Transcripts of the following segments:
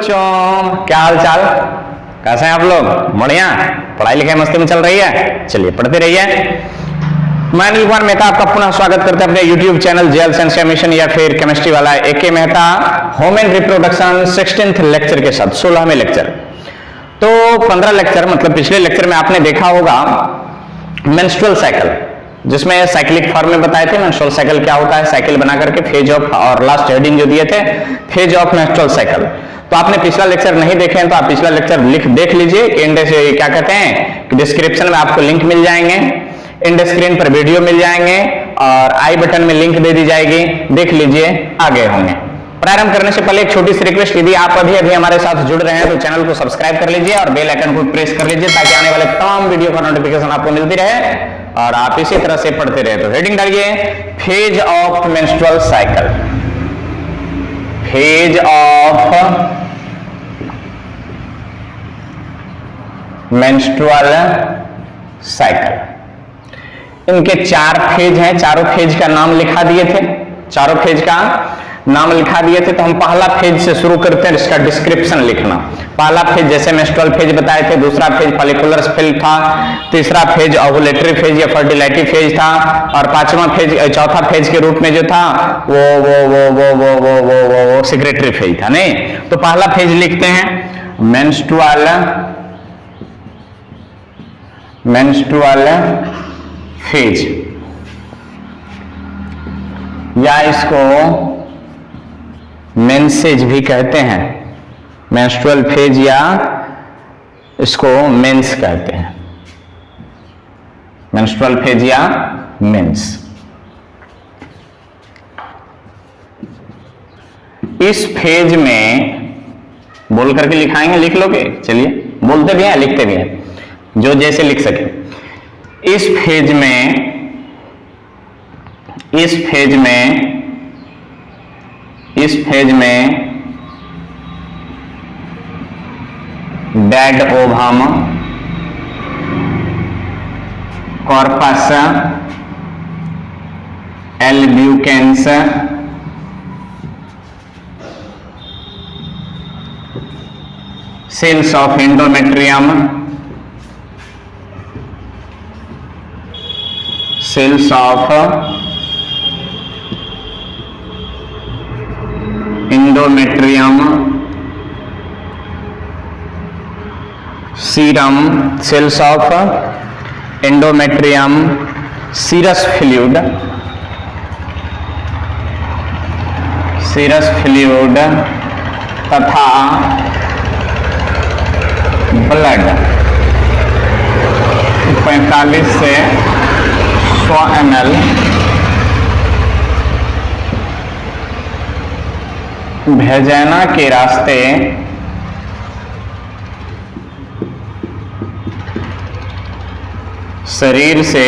बच्चों, क्या हाल चाल, कैसे हैं आप लोग? बढ़िया, पढ़ाई लिखाई मस्ती में चल रही है? चलिए पढ़ते रहिए। मैं अनिल कुमार मेहता आपका पुनः स्वागत करते हैं अपने YouTube चैनल जेल साइंस मिशन या फिर केमिस्ट्री वाला AK Mehta home and reproduction 16th lecture के साथ 16वें लेक्चर। तो 15 लेक्चर मतलब पिछले लेक्चर में आपने देखा होगा मेंस्ट्रुअल साइकिल, जिसमें साइक्लिक फॉर्म में बताए थे मेंस्ट्रुअल साइकिल क्या होता है, साइकिल बना करके फेज ऑफ और लास्ट हेडिंग जो दिए थे फेज ऑफ मेंस्ट्रुअल साइकिल। तो आपने पिछला लेक्चर नहीं देखे हैं तो आप पिछला लेक्चर देख लीजिए। क्या कहते हैं कि डिस्क्रिप्शन में आपको लिंक मिल जाएंगे, एंड स्क्रीन पर वीडियो मिल जाएंगे और आई बटन में लिंक दे दी जाएगी, देख लीजिए, आगे होंगे। प्रारंभ करने से पहले एक छोटी सी रिक्वेस्ट, यदि आप अभी हमारे साथ जुड़ रहे हैं तो चैनल को सब्सक्राइब कर लीजिए और बेल आइकन को प्रेस कर लीजिए ताकि आने वाले तमाम वीडियो का नोटिफिकेशन आपको मिलती रहे और आप इसी तरह से पढ़ते रहे। तो हेडिंग डालिए, phase of menstrual cycle. Phase of menstrual cycle. इनके 4 फेज हैं, चारों फेज का नाम लिखा दिए थे, चारों फेज का नाम लिखा दिए थे। तो हम पहला फेज से शुरू करते हैं, इसका डिस्क्रिप्शन लिखना। पहला फेज जैसे मेंस्ट्रुअल फेज बताए थे, दूसरा फेज फॉलिकुलर फेज था, तीसरा फेज ओवुलेटरी फेज या फर्टिलिटी फेज था और पांचवा फेज, चौथा फेज के रूप में जो था वो सेक्रेटरी फेज था। नहीं, तो पहला फेज लिखते हैं मेंस्ट्रुअल फेज, या इसको मेंसेज भी कहते हैं। मेंस्ट्रुअल फेज या इसको मेंस कहते हैं, मेंस्ट्रुअल फेज या मेंस। इस फेज में बोल करके लिखाएंगे, लिख लोगे? चलिए, बोलते भी हैं लिखते भी हैं, जो जैसे लिख सके। इस फेज में dead ovum, corpus albicans, cells of endometrium, cells of endometrium, serum, cells of endometrium, serous fluid, तथा ब्लड 45 से 100 ml भेजना के रास्ते शरीर से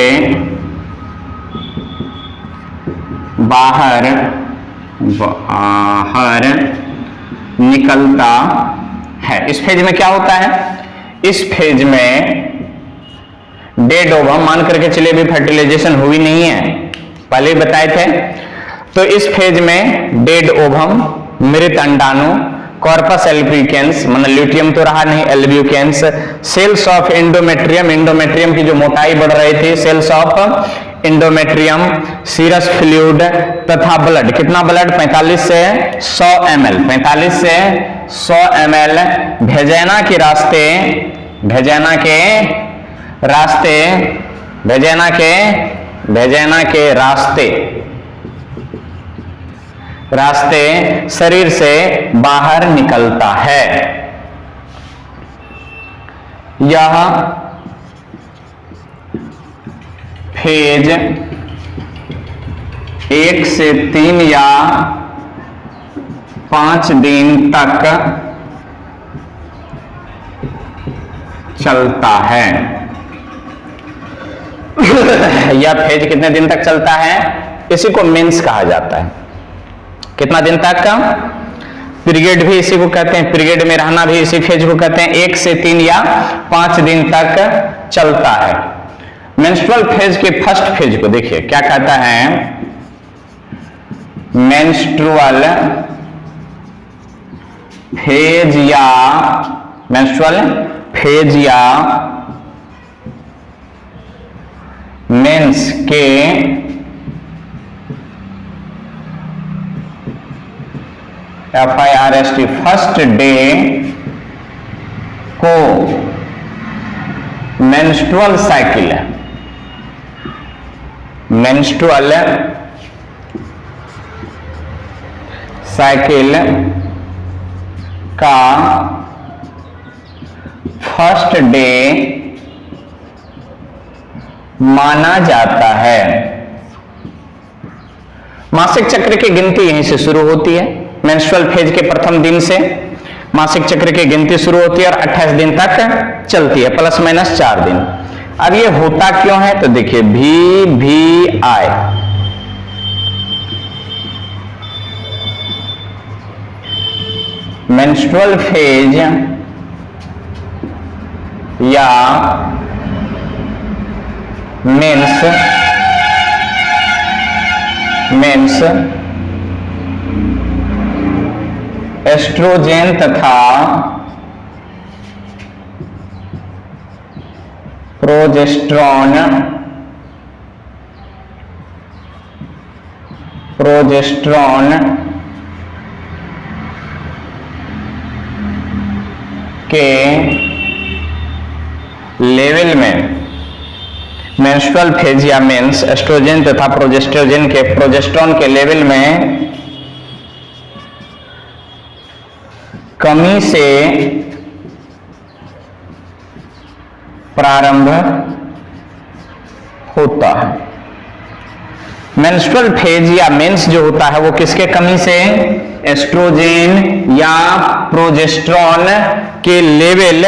बाहर निकलता है। इस फेज में क्या होता है? इस फेज में डेड ओवम, मान करके चलिए अभी फर्टिलाइजेशन हुई नहीं है, पहले ही बताए थे। तो इस फेज में डेड ओवम, मृत अंडाणु, कॉर्पस एल्ब्यूकेंस, मतलब ल्यूटियम तो रहा नहीं, albicans, cells of endometrium, endometrium की जो मोटाई बढ़ रही थी, cells of endometrium, serous fluid तथा ब्लड। कितना ब्लड? 45 से 100 ml, 45 से 100 ml भेजना के रास्ते शरीर से बाहर निकलता है। यह फेज 1 से 3 या 5 दिन तक चलता है। यह फेज कितने दिन तक चलता है? इसी को मेंस कहा जाता है। कितना दिन तक का? पीरियड भी इसी को कहते हैं, पीरियड में रहना भी इसी फेज को कहते हैं। 1 से 3 या 5 दिन तक चलता है। मेंस्ट्रुअल फेज के फर्स्ट फेज को देखिए क्या कहता है, मेंस्ट्रुअल फेज या मेंस्ट्रुअल फेज या मेंस के FIRST फर्स्ट डे को मेंस्ट्रुअल साइकिल है, मेंस्ट्रुअल साइकिल का फर्स्ट डे माना जाता है। मासिक चक्र की गिनती यहीं से शुरू होती है, मेंस्ट्रुअल फेज के प्रथम दिन से मासिक चक्र की गिनती शुरू होती है और 28 दिन तक चलती है, प्लस माइनस 4 दिन। अब ये होता क्यों है तो देखिए VVI मेंस्ट्रुअल फेज या मेंस एस्ट्रोजेन तथा प्रोजेस्टेरोन के लेवल में मेंस्ट्रुअल फेज या मेंस एस्ट्रोजन तथा प्रोजेस्टेरोन के लेवल में कमी से प्रारंभ होता है। मेंस्ट्रुअल फेज या मेंस जो होता है वो किसके कमी से, एस्ट्रोजन या प्रोजेस्टेरोन के लेवल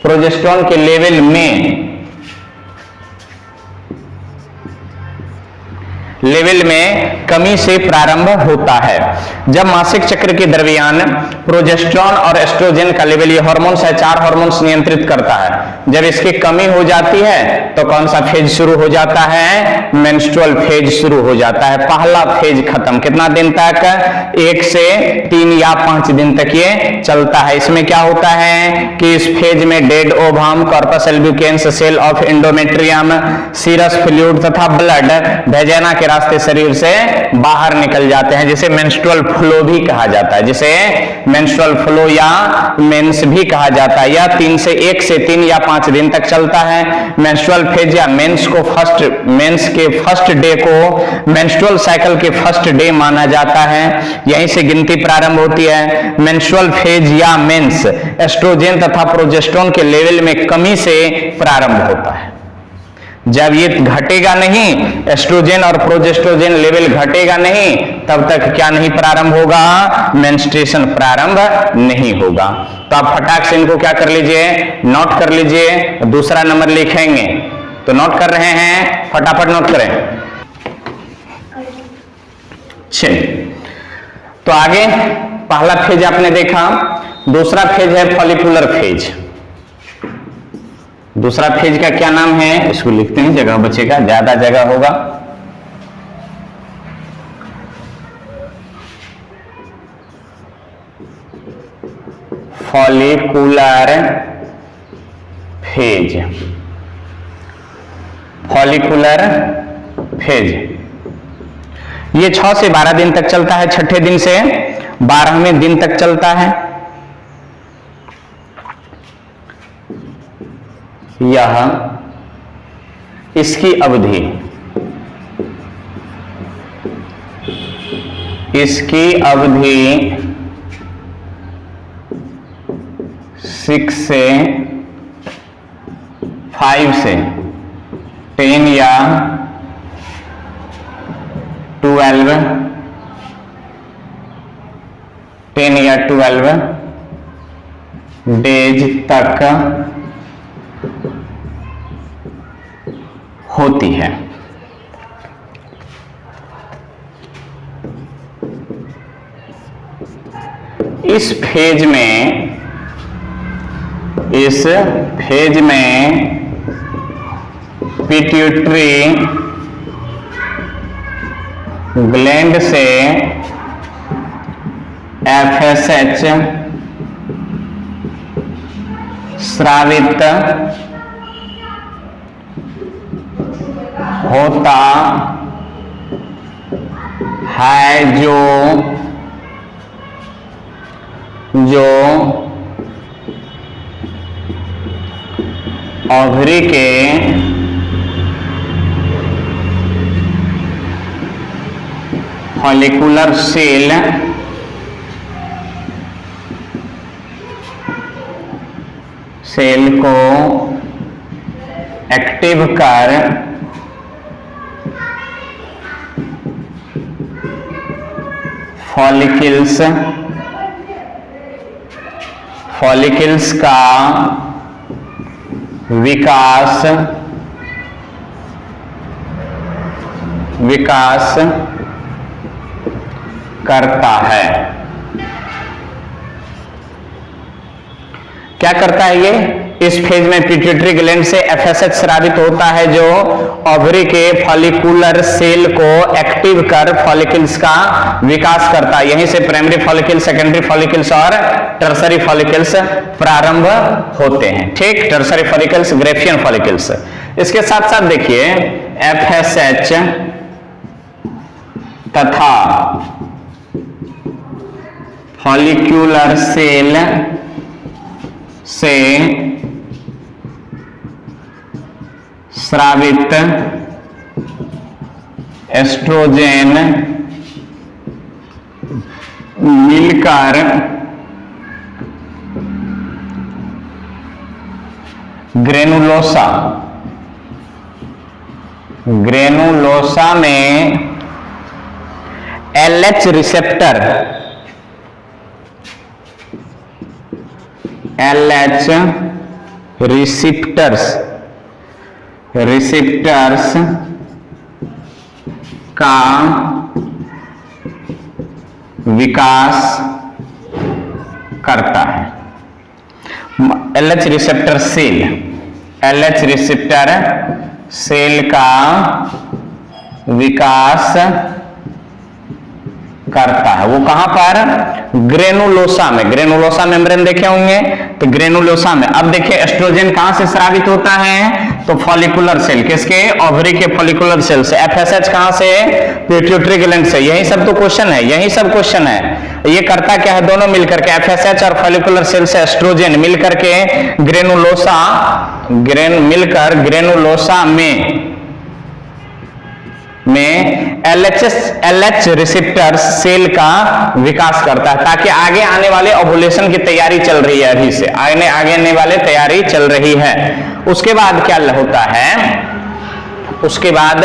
प्रोजेस्टेरोन के लेवल में कमी से प्रारंभ होता है। जब मासिक चक्र के दरमियान प्रोजेस्टेरोन और एस्ट्रोजन का लेवल, ये हार्मोन्स है, 4 हार्मोन्स नियंत्रित करता है, जब इसकी कमी हो जाती है तो कौन सा फेज शुरू हो जाता है, मेंस्ट्रुअल फेज शुरू हो जाता है। पहला फेज खत्म, कितना दिन तक, 1 से 3 या 5 दिन तक ये चलता है। इसमें क्या होता है कि इस फेज में dead ovum, corpus albicans, cell of endometrium, serous fluid तथा ब्लड वेजाइना के रास्ते शरीर से बाहर निकल जाते हैं, जिसे मेंस्ट्रुअल फ्लो भी कहा जाता है, जिसे मेंस्ट्रुअल फ्लो या मेंस भी कहा जाता है। यह 1 से 3 या 5 दिन तक चलता है। मेंस्ट्रुअल फेज या मेंस के फर्स्ट डे को मेंस्ट्रुअल साइकिल के फर्स्ट डे माना जाता है, यहीं से गिनती प्रारंभ होती है। मेंस्ट्रुअल फेज या मेंस एस्ट्रोजन तथा प्रोजेस्टेरोन के लेवल में कमी से प्रारंभ होता है। जब ये घटेगा नहीं, एस्ट्रोजन और प्रोजेस्टेरोन लेवल घटेगा नहीं, तब तक क्या नहीं प्रारंभ होगा, मेंस्ट्रुएशन प्रारंभ नहीं होगा। तो आप फटाक से इनको क्या कर लीजिए, नोट कर लीजिए, दूसरा नंबर लिखेंगे। तो नोट कर रहे हैं, फटाफट नोट करें। चलिए, तो आगे पहला फेज आपने देखा, दूसरा फेज है फॉलिकुलर फेज। दूसरा फेज का क्या नाम है, इसको लिखते हैं, जगह बचेगा, ज्यादा जगह होगा। फॉलिकुलर फेज, फॉलिकुलर फेज ये 6 से 12 दिन तक चलता है, छठे दिन से 12वें दिन तक चलता है। यह इसकी अवधि 6 से 5 से 10 या 12 डेज तक होती है। इस फेज में पिट्यूटरी ग्लैंड से FSH स्रावित होता है जो ओवरी के फॉलिकुलर सेल को एक्टिव कर फॉलिकल्स का विकास करता है। क्या करता है ये? इस फेज में पिट्यूटरी ग्लैंड से एफएसएच स्रावित होता है जो ओवरी के फॉलिकुलर सेल को एक्टिव कर फॉलिकल्स का विकास करता है। यहीं से प्राइमरी फॉलिकल्स, सेकेंडरी फॉलिकल्स और टर्सरी फॉलिकल्स प्रारंभ होते हैं। ठीक, टर्सरी फॉलिकल्स, ग्रेफियन फॉलिकल्स। इसके साथ साथ देखिए एफएसएच तथा फॉलिक्यूलर सेल से स्रावित एस्ट्रोजेन मिलकर ग्रेनुलोसा में LH रिसेप्टर्स का विकास करता है। LH रिसेप्टर सेल का विकास करता है। वो कहां पर? ग्रेनुलोसा में मेम्ब्रेन देखे होंगे, तो ग्रेनुलोसा में। अब देखिए एस्ट्रोजन कहां से स्रावित होता है? तो फॉलिकुलर सेल, किसके? ओवरी के फॉलिकुलर सेल से। एफएसएच कहां से? पिट्यूटरी ग्लैंड से। यही सब तो क्वेश्चन है, यही सब क्वेश्चन है। ये करता क्या है? दोनों मिलकर के, एफएसएच और फॉलिकुलर सेल से एस्ट्रोजन मिलकर के ग्रेनुलोसा में LH रिसेप्टर्स सेल का विकास करता है, ताकि आगे आने वाले ओवुलेशन की तैयारी चल रही है। अभी से आगे आने वाले तैयारी चल रही है। उसके बाद क्या होता है? उसके बाद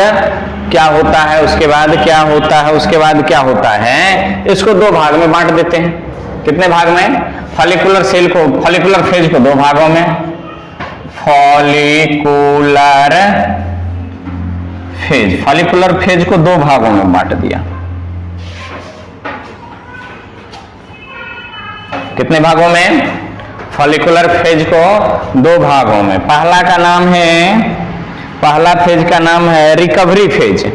इसको दो भाग में बांट देते हैं। कितने भाग में? फॉलिकुलर फेज को दो भागों में, फॉलिकुलर फेज को दो भागों में बांट दिया। कितने भागों में? फॉलिकुलर फेज को दो भागों में। पहला फेज का नाम है रिकवरी फेज।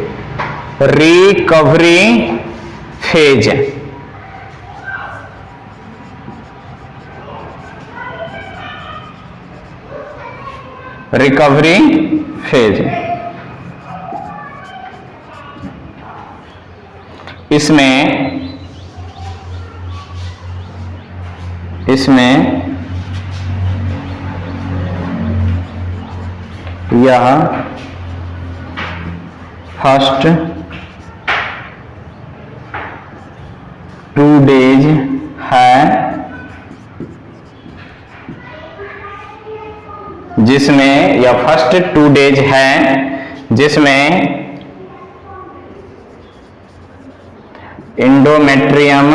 इसमें यह फर्स्ट 2 डेज है, जिसमें एंडोमेट्रियम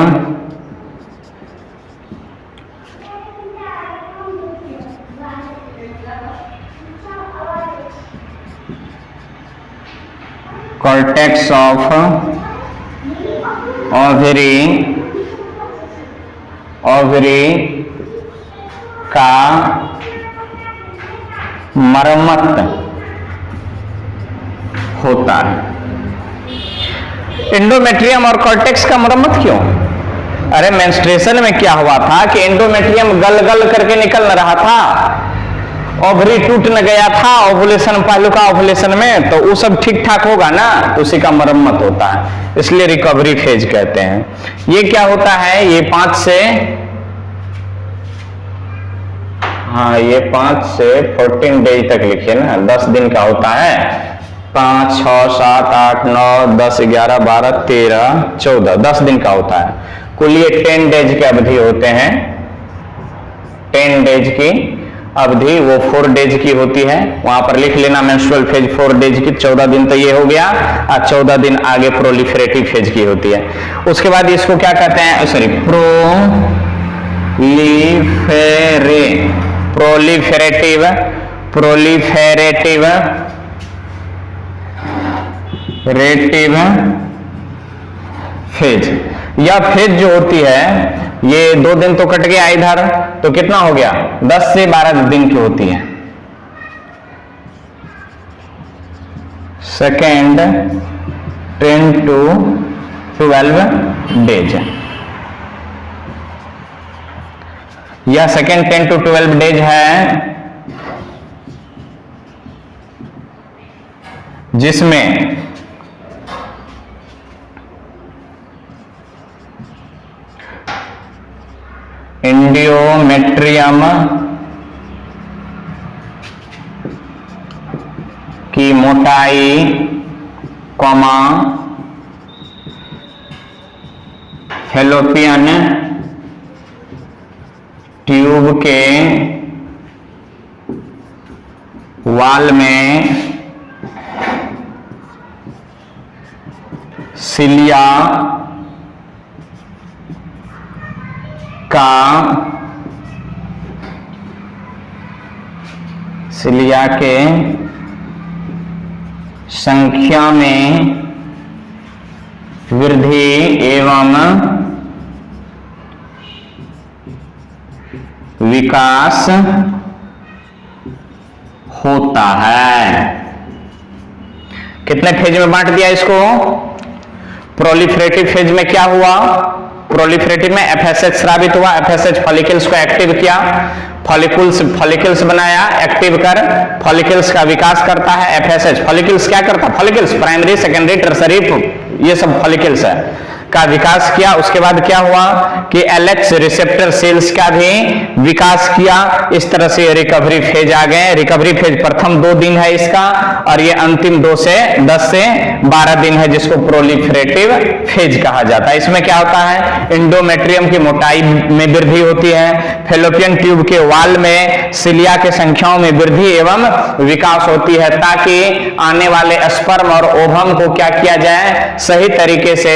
कॉर्टेक्स ऑफ ओवरी का मरम्मत होता है। एंडोमेट्रियम और कॉर्टेक्स का मरम्मत क्यों? अरे मेंस्ट्रुएशन में क्या हुआ था कि एंडोमेट्रियम गल गल करके निकल न रहा था, ओवरी टूट न गया था ओवुलेशन, पहलू का ओवुलेशन में, तो वो सब ठीक ठाक होगा ना, तो उसी का मरम्मत होता है, इसलिए रिकवरी फेज कहते हैं। ये क्या होता है, ये 5 से 14 डेज तक लिखिए ना, 10 दिन का होता है। 5, 6, 7, 8, 9, 10, 11, 12, 13, 14, 10 दिन का होता है। कुल ये 10 डेज की अवधि होते हैं। 10 डेज की अवधि वो 4 डेज की होती है, वहां पर लिख लेना मेंस्ट्रुअल फेज 4 डेज की, 14 दिन तो ये हो गया, और 14 दिन आगे प्रोलिफेरेटिव फेज की होती है। उसके बाद इसको क्या कहते हैं, सॉरी प्रोलिफेरेटिव फेज। यह फेज जो होती है, ये 2 दिन तो कट गया इधर, तो कितना हो गया, 10 से 12 दिन की होती है। सेकेंड 10 to 12 डेज, यह सेकेंड 10 to 12 डेज है, जिसमें एंडोमेट्रियम की मोटाई कॉमा फैलोपियन ट्यूब के वाल में सिलिया के संख्या में वृद्धि एवं विकास होता है। कितने फेज में बांट दिया इसको, प्रोलिफरेटिव फेज में क्या हुआ, प्रोलिफरेटिव में एफएसएच स्रावित हुआ, एफएसएच फॉलिकल्स को एक्टिव किया, फॉलिकल्स बनाया, एक्टिव कर फॉलिकल्स का विकास करता है। एफएसएच फॉलिकल्स क्या करता है, फॉलिकल्स प्राइमरी सेकेंडरी टर्सरी ये सब फॉलिकल्स है का विकास किया। उसके बाद क्या हुआ कि एलएच रिसेप्टर सेल्स का भी विकास किया। इस तरह से रिकवरी फेज आ गए। रिकवरी फेज प्रथम 2 दिन है इसका, और ये अंतिम 10 से 12 दिन है, जिसको प्रोलिफरेटिव फेज कहा जाता है। इसमें क्या होता है, एंडोमेट्रियम की मोटाई में वृद्धि होती है, फैलोपियन ट्यूब के वाल में सिलिया के संख्याओं में वृद्धि एवं विकास होती है, ताकि आने वाले स्पर्म और ओवम को क्या किया जाए, सही तरीके से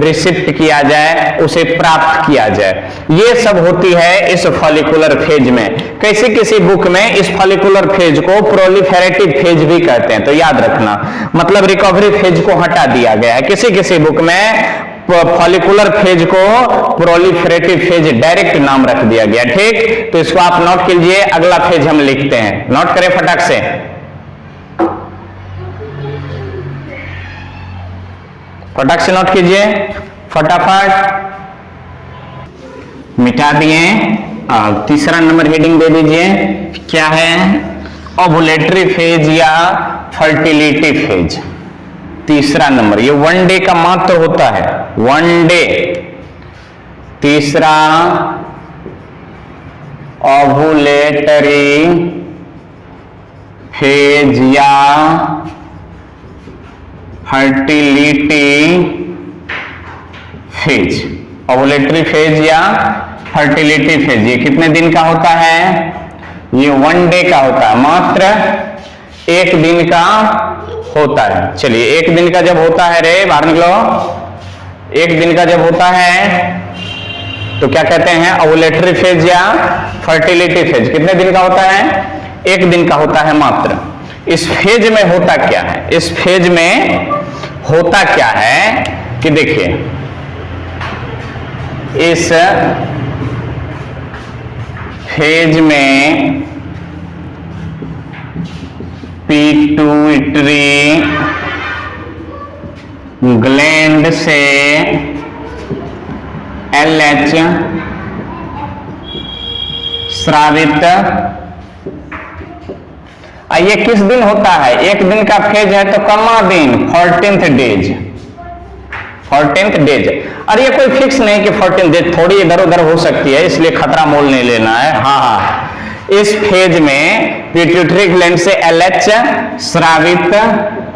रिसिप्ट किया जाए, उसे प्राप्त किया जाए। ये सब होती है इस फॉलिकुलर फेज में। कैसे किसी बुक में इस फॉलिकुलर फेज को प्रोलिफेरेटिव फेज भी कहते हैं, तो याद रखना, मतलब रिकवरी फेज को हटा दिया गया है। किसी किसी बुक में फॉलिकुलर फेज को प्रोलिफेरेटिव फेज डायरेक्ट नाम रख दिया गया। ठीक, तो इसको आप नोट कीजिए। अगला फेज हम लिखते हैं, नोट करें फटाक से। फटाक से नोट कीजिए, फटाफट मिटा दिए। तीसरा नंबर हेडिंग दे दीजिए, क्या है, ओवुलेटरी फेज या फर्टिलिटी फेज। तीसरा नंबर, ये 1 डे का मात्र होता है, 1 डे। तीसरा ओवुलेटरी फेज या फर्टिलिटी फेज। ओवुलेटरी फेज या फर्टिलिटी फेज ये कितने दिन का होता है, ये 1 डे का होता है, मात्र 1 दिन का होता है। चलिए, 1 दिन का जब होता है रे बाहर निकलो, 1 दिन का जब होता है तो क्या कहते हैं, ओवुलेटरी फेज या फर्टिलिटी फेज। कितने दिन का होता है, 1 दिन का होता है मात्र। इस फेज में होता क्या है, इस फेज में होता क्या है कि देखिए, इस फेज में पिट्यूटरी ग्लैंड से LH स्रावित। ये किस दिन होता है? एक दिन का फेज है तो कमा दिन 14th डेज, 14th डेज। और ये कोई फिक्स नहीं कि 14th डेज, थोड़ी इधर उधर हो सकती है, इसलिए खतरा मोल नहीं लेना है। हाँ, इस फेज में पिट्यूटरी ग्लैंड से LH स्रावित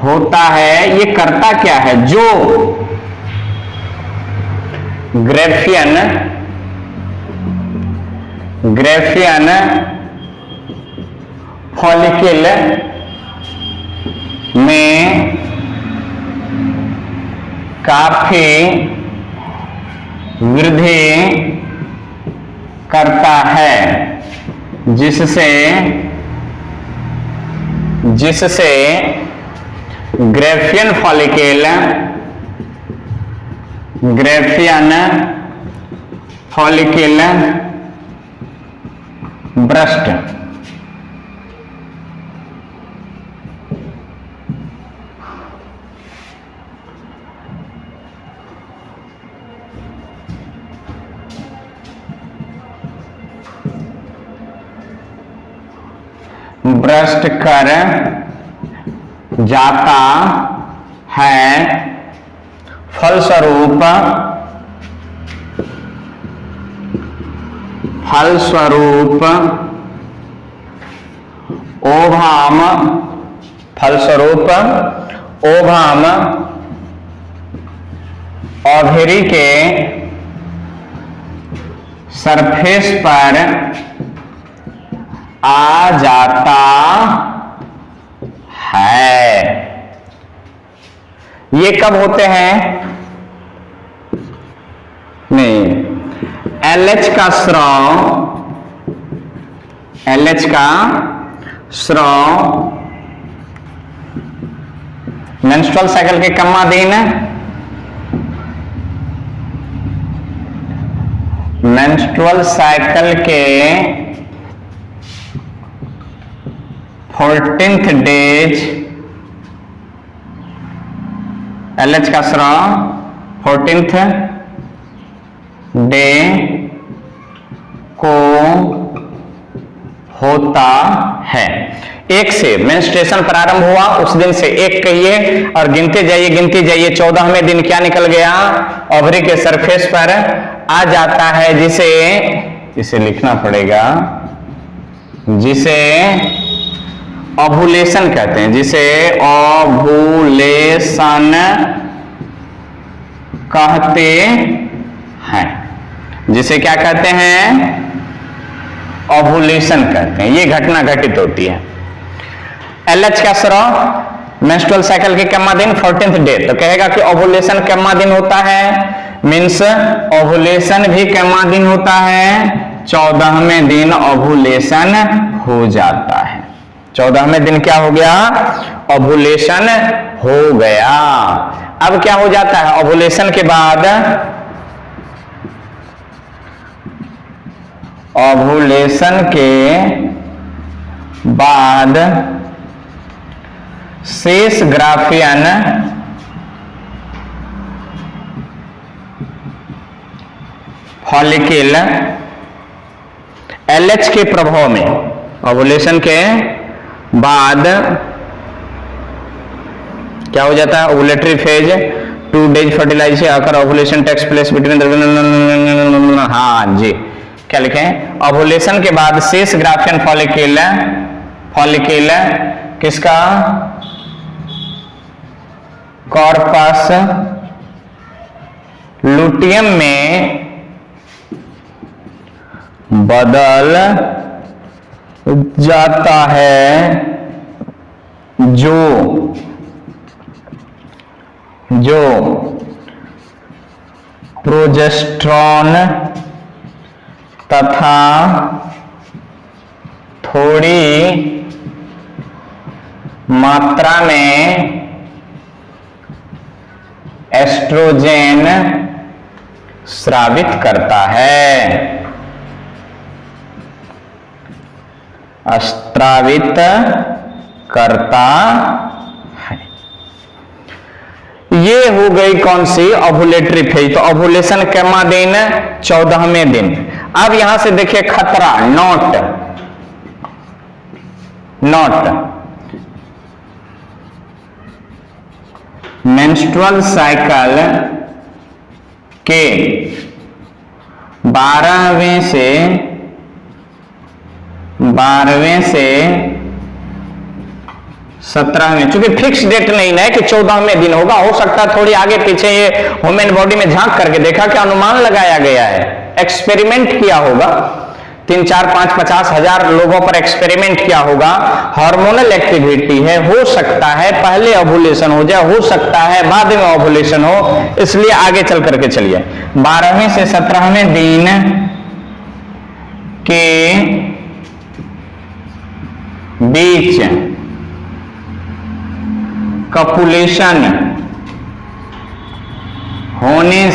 होता है। ये करता क्या है? जो ग्रेफियन फॉलिकल में काफी वृद्धि करता है, जिससे ग्रेफियन फॉलिकल ब्रस्ट भ्रष्ट कर जाता है। फलस्वरूप ओभाम ओवरी के सरफेस पर आ जाता है। ये कब होते हैं? नहीं, LH का स्राव मेंस्ट्रुअल साइकिल के कम्मा दिन, मेंस्ट्रुअल साइकिल के 14th डेज LH का स्राव 14th डे को होता है। एक से मेंस्ट्रुएशन प्रारंभ हुआ, उस दिन से एक कहिए और गिनते जाइए 14वें दिन क्या निकल गया? ओवरी के सरफेस पर आ जाता है, जिसे लिखना पड़ेगा, जिसे ओवुलेशन कहते हैं, जिसे ओवुलेशन कहते हैं। जिसे क्या कहते हैं? ओवुलेशन कहते हैं। ये घटना घटित होती है। LH का स्राव मेंस्ट्रुअल साइकिल के कितना दिन? 14th day. तो कहेगा कि ओवुलेशन कितना दिन होता है? मीन्स ओवुलेशन भी कितना दिन होता है? 14वें दिन ओवुलेशन हो जाता है। 14वें दिन क्या हो गया? ओवुलेशन हो गया। अब क्या हो जाता है? ओवुलेशन के बाद शेष ग्राफियन फॉलिकल LH के प्रभाव में, ओवुलेशन के बाद क्या हो जाता है? ओवुलेटरी फेज 2 डेज फर्टिलाइजेशन आकर ओवुलेशन टेक्स प्लेस बिटवीन। हाँ जी, क्या लिखें? ओवुलेशन के बाद शेष ग्राफियन फॉलिकल किसका? कॉर्पस लुटियम में बदल जाता है, जो प्रोजेस्टेरॉन तथा थोड़ी मात्रा में एस्ट्रोजेन स्रावित करता है। स्रावित करता है। ये हो गई कौन सी, ओवुलेटरी फेज। तो ओवुलेशन कितना दिन, 14वें दिन। अब यहां से देखिए खतरा, नॉट मेंस्ट्रुअल साइकिल के 12वें से 17वें, चूंकि फिक्स डेट नहीं है कि 14वें दिन होगा, हो सकता है थोड़ी आगे पीछे ये ह्यूमन बॉडी में झांक करके देखा कि अनुमान लगाया गया है, एक्सपेरिमेंट किया होगा, 3, 4, 5, 50 हजार लोगों पर एक्सपेरिमेंट किया होगा। हार्मोनल एक्टिविटी है, हो सकता है पहले ओवुलेशन हो जाए, हो सकता है बाद में ओवुलेशन हो, इसलिए आगे चल करके चलिए 12वें से 17वें दिन के बीच कपुलेशन होने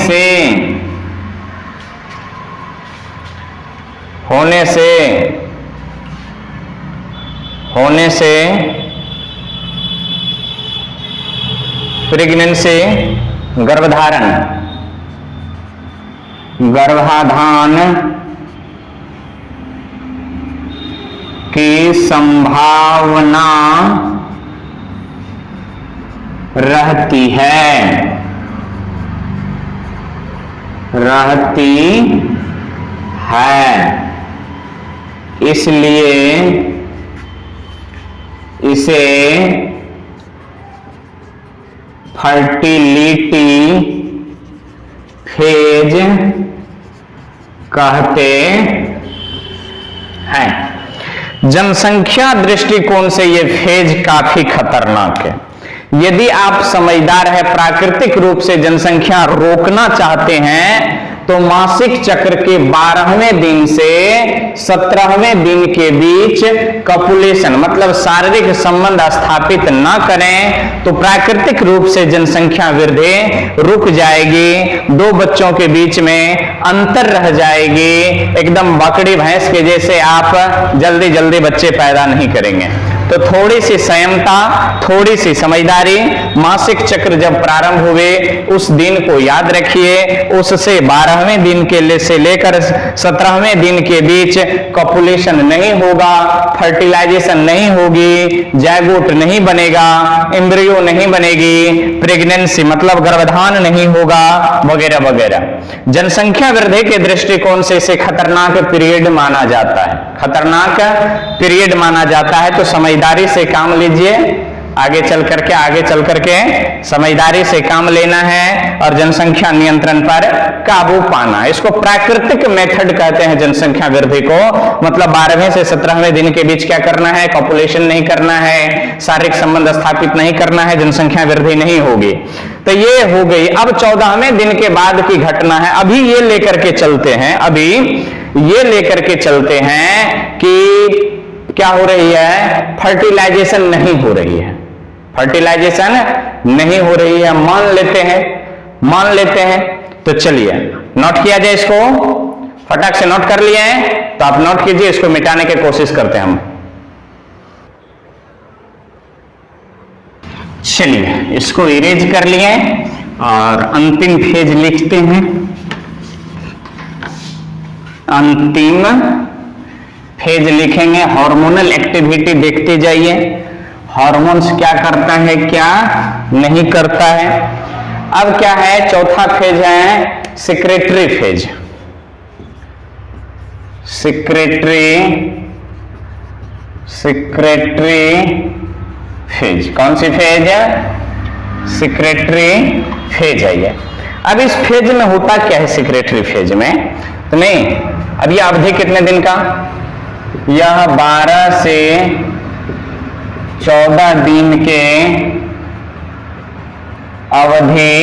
से प्रेगनेंसी, गर्भाधान की संभावना रहती है, इसलिए इसे फर्टिलिटी फेज कहते हैं। जनसंख्या दृष्टिकोण से यह फेज काफी खतरनाक है। यदि आप समझदार है, प्राकृतिक रूप से जनसंख्या रोकना चाहते हैं, तो मासिक चक्र के 12वें दिन से 17वें दिन के बीच कपुलेशन मतलब शारीरिक संबंध स्थापित न करें, तो प्राकृतिक रूप से जनसंख्या वृद्धि रुक जाएगी, 2 बच्चों के बीच में अंतर रह जाएगी, एकदम बकरी भैंस के जैसे आप जल्दी जल्दी बच्चे पैदा नहीं करेंगे। तो थोड़ी सी संयमता, थोड़ी सी समझदारी, मासिक चक्र जब प्रारंभ हुए उस दिन को याद रखिए, उससे 12वें दिन के से लेकर 17वें दिन के बीच कॉपुलेशन नहीं होगा, फर्टिलाइजेशन नहीं होगी, जायगोट नहीं बनेगा, एम्ब्रियो नहीं बनेगी, प्रेगनेंसी मतलब गर्भाधान नहीं होगा, वगैरह वगैरह। जनसंख्या वृद्धि के दृष्टिकोण से इसे खतरनाक पीरियड माना जाता है, खतरनाक पीरियड माना जाता है। तो समझदारी से काम लीजिए, आगे चल करके समझदारी से काम लेना है और जनसंख्या नियंत्रण पर काबू पाना। इसको प्राकृतिक मेथड कहते हैं जनसंख्या वृद्धि को, मतलब 12वें से 17वें दिन के बीच क्या करना है, कॉपुलेशन नहीं करना है, शारीरिक संबंध स्थापित नहीं करना है, जनसंख्या वृद्धि नहीं होगी। तो ये हो गई। अब 14वें दिन के बाद की घटना है, अभी ये लेकर के चलते हैं कि क्या हो रही है, फर्टिलाइजेशन नहीं हो रही है, फर्टिलाइजेशन नहीं हो रही है, मान लेते हैं। तो चलिए नोट किया जाए, इसको फटाक से नोट कर लिए हैं, तो आप नोट कीजिए, इसको मिटाने की कोशिश करते हैं हम। चलिए इसको इरेज कर लिए और अंतिम फेज लिखते हैं। अंतिम फेज लिखेंगे, हार्मोनल एक्टिविटी देखते जाइए, हार्मोन्स क्या करता है क्या नहीं करता है। अब क्या है, चौथा फेज है सिक्रेटरी फेज। सिक्रेटरी फेज कौन सी फेज है, सिक्रेटरी फेज है ये। अब इस फेज में होता क्या है, सिक्रेटरी फेज में तो नहीं, अब ये अवधि कितने दिन का, यह 12 से 14 दिन के अवधि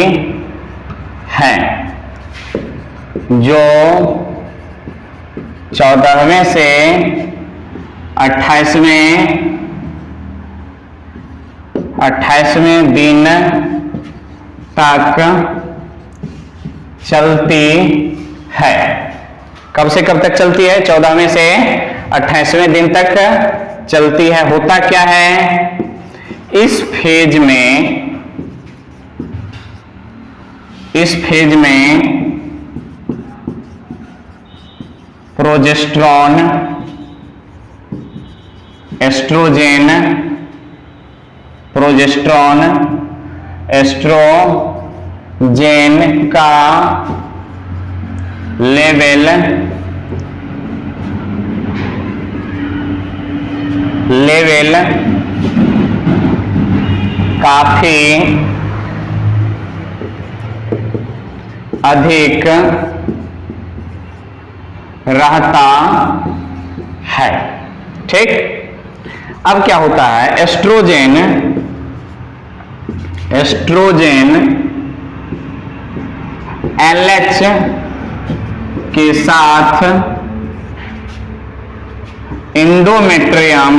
है, जो 14वें से 28वें दिन तक चलती है। कब से कब तक चलती है, 14वें से 28वें दिन तक चलती है। होता क्या है, इस फेज में इस फेज में प्रोजेस्टेरॉन, एस्ट्रोजेन, प्रोजेस्टेरॉन, एस्ट्रोजेन का लेवल काफी अधिक रहता है। ठीक, अब क्या होता है, एस्ट्रोजेन LH के साथ इंडोमेट्रियम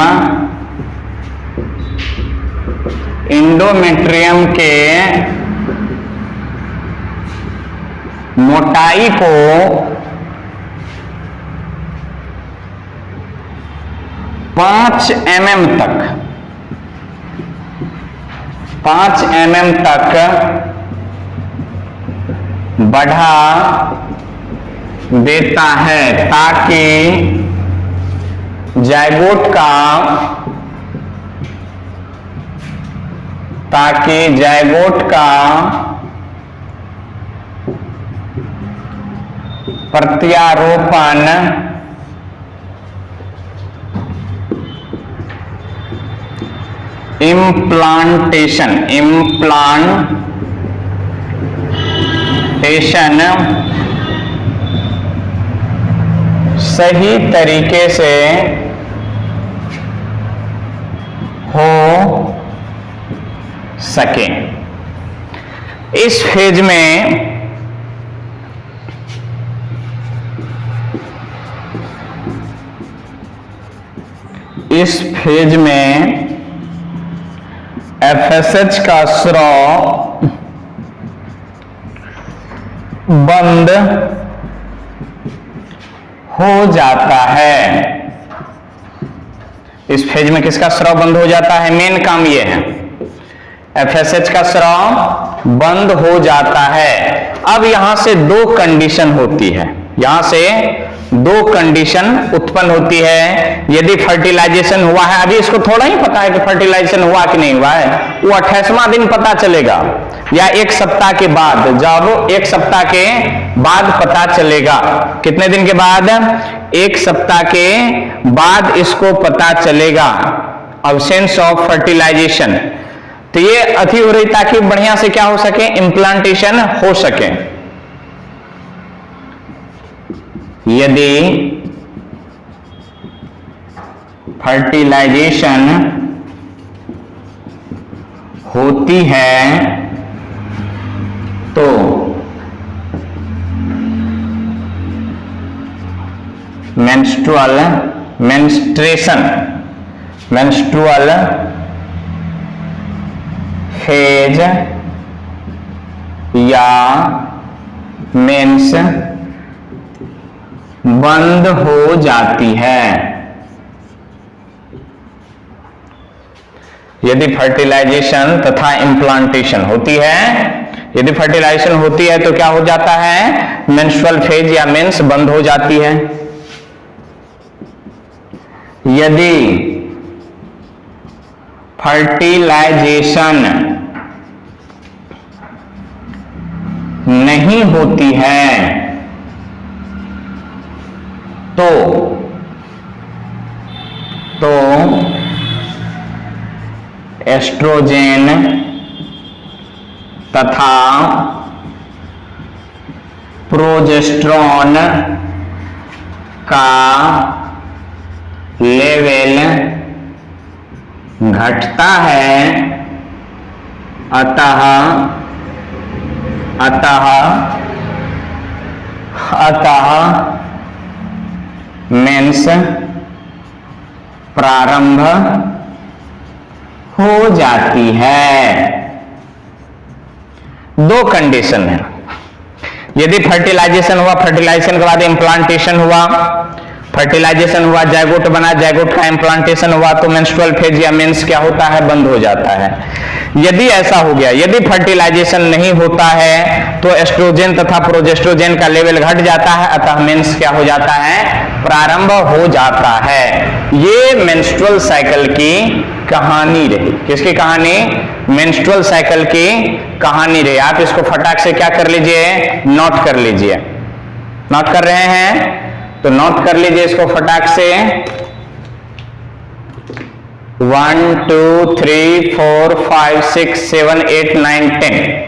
के मोटाई को 5 mm तक बढ़ा देता है ताकि जायगोट का प्रत्यारोपण इम्प्लांटेशन सही तरीके से हो सके। इस फेज में FSH का स्राव बंद हो जाता है। इस फेज में किसका स्राव बंद हो जाता है? मेन काम यह है, FSH का स्राव बंद हो जाता है। अब यहां से दो कंडीशन होती है, उत्पन्न होती है। यदि फर्टिलाइजेशन हुआ है, अभी इसको थोड़ा ही पता है कि फर्टिलाइजेशन हुआ कि नहीं हुआ है, वो 28वां दिन पता चलेगा या 1 सप्ताह के बाद। जब 1 सप्ताह के बाद पता चलेगा, कितने दिन के बाद? 1 सप्ताह के बाद इसको पता चलेगा अब्सेंस ऑफ फर्टिलाइजेशन। तो ये अति हो रही ताकि बढ़िया से क्या हो सके, इम्प्लांटेशन हो सके। यदि फर्टिलाइजेशन होती है तो मेंस्ट्रुअल फेज या मेंस बंद हो जाती है। यदि फर्टिलाइजेशन तथा इम्प्लांटेशन होती है, यदि फर्टिलाइजेशन होती है तो क्या हो जाता है? मेंस्ट्रुअल फेज या मेंस बंद हो जाती है। यदि फर्टिलाइजेशन नहीं होती है तो एस्ट्रोजेन तथा प्रोजेस्टेरॉन का लेवल घटता है, अतः मेंस प्रारंभ हो जाती है। दो कंडीशन है। यदि फर्टिलाइजेशन हुआ, फर्टिलाइजेशन के बाद इम्प्लांटेशन हुआ, फर्टिलाइजेशन हुआ, जायगोट बना, जायगोट का इम्प्लांटेशन हुआ तो मेंस्ट्रुअल फेज या मेंस क्या होता है, बंद हो जाता है। यदि ऐसा हो गया, यदि फर्टिलाइजेशन नहीं होता है तो एस्ट्रोजन तथा प्रोजेस्ट्रोजन का लेवल घट जाता है, अतः मेंस क्या हो जाता है, प्रारंभ हो जाता है। ये मेंस्ट्रुअल साइकिल की कहानी रही। किसकी कहानी, मेंस्ट्रुअल साइकिल की कहानी रही। आप इसको फटाक से क्या कर लीजिए, नोट कर लीजिए। नोट कर रहे हैं तो नोट कर लीजिए इसको फटाक से। 1 2 3 4 5 6 7 8 9 10।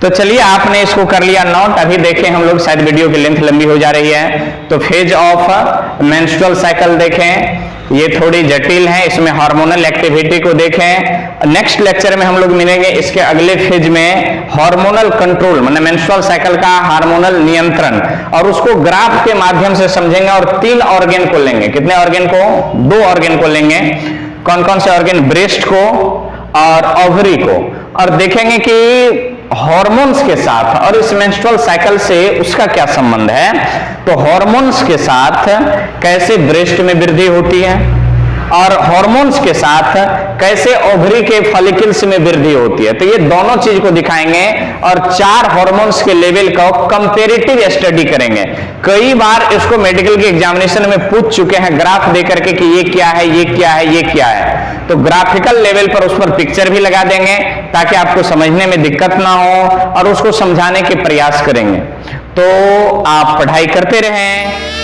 तो चलिए आपने इसको कर लिया नोट। अभी देखें हम लोग, शायद वीडियो की लेंथ लंबी हो जा रही है, तो फेज ऑफ मेंस्ट्रुअल साइकिल देखें, ये थोड़ी जटिल है, इसमें हार्मोनल एक्टिविटी को देखें। नेक्स्ट लेक्चर में हम लोग मिलेंगे इसके अगले फेज में हार्मोनल कंट्रोल, मतलब मेंस्ट्रुअल साइकिल का हार्मोनल नियंत्रण, और उसको ग्राफ के माध्यम से समझेंगे। और 3 ऑर्गन को लेंगे। कितने ऑर्गन को, 2 ऑर्गन को लेंगे। कौन कौन से ऑर्गन, ब्रेस्ट को और ओवरी को, और देखेंगे कि हार्मोन्स के साथ और इस मेंस्ट्रुअल साइकिल से उसका क्या संबंध है। तो हार्मोन्स के साथ कैसे ब्रेस्ट में वृद्धि होती है और हार्मोन्स के साथ कैसे ओवरी के फॉलिकल्स में वृद्धि होती है, तो ये दोनों चीज को दिखाएंगे और 4 हार्मोन्स के लेवल का कंपैरेटिव स्टडी करेंगे। कई बार इसको मेडिकल के एग्जामिनेशन में पूछ चुके हैं ग्राफ देकर के कि ये क्या है, ये क्या है, ये क्या है, तो ग्राफिकल लेवल पर उस पर पिक्चर भी लगा देंगे ताकि आपको समझने में दिक्कत ना हो और उसको समझाने के प्रयास करेंगे। तो आप पढ़ाई करते रहें।